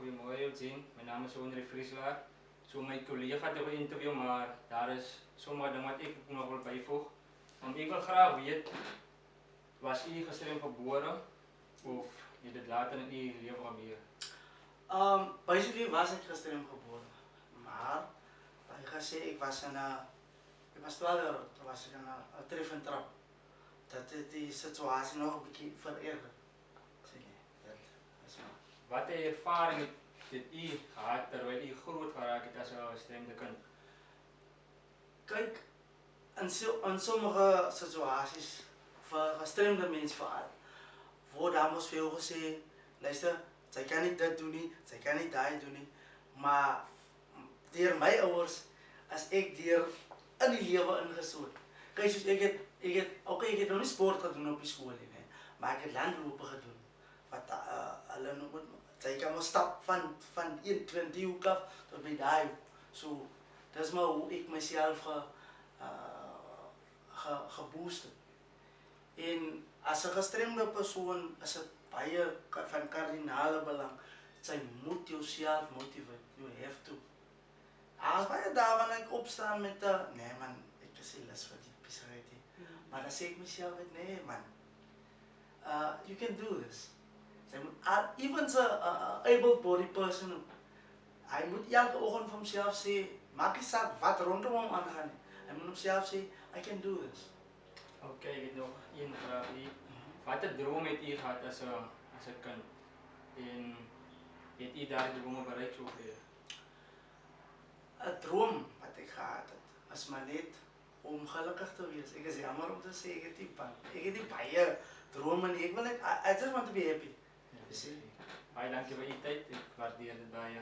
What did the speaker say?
goeiemôre Eugene. My naam is Henry Vrieselaar. So my collega het 'n interview, maar daar is sommige dinge wat ek nog wil byvoeg. Ik wil graag weet, was u gestremd gebore of je dit later in uw leven gebeur? Basically was ik gestremd geboren. Maar, ik ga zeggen, ik was 12 jaar oud, toen was ik een tref en trap. Dat het die situatie nog een beetje verergerd. Wat ervaring het u gehad terwijl u groot geraakt het als een gestremde kind? Kijk, in sommige situaties, voor gestremde mensen vooral, wordt dames veel gezegd, luister, zij kan niet dat doen, niet, zij kan niet dat doen. Niet. Maar door mijn ouders, als ik die in die leven ingezoet. Kijk, dus ik heb nog niet sport gedaan op de school, nee, maar ik heb landlopen gedaan. Wat hulle noem het, zij kan maar stap van 21 hoek af tot bij daar. So, dat is maar hoe ik mezelf geboost heb. En als een gestremde persoon is het baie van kardinale belang. Zij moet jezelf motiveren. You have to. Als baie daar wanneer ik opsta met de, nee man, ik is heel les voor die pisserij. Maar dan zeg ik mezelf, nee man, you can do this. Even a able-bodied person, hij moet elke ochtend van zichzelf zeggen, maak je zak wat rondom hem aangaan. Hij moet zichzelf zeggen, I can do this. Oké, ik heb nog één vraag hier. Wat een droom heeft u gehad als een kind? En heeft u daar de dromen bereikt zover? Een droom wat ik gehad heb, is maar net om gelukkig te wezen. Ik is jammer om te zeggen, ik heb die baie dromen. Ik wil net, I just want to be happy. Ja, baie dankie vir u tyd. Ek waardeer dit baie.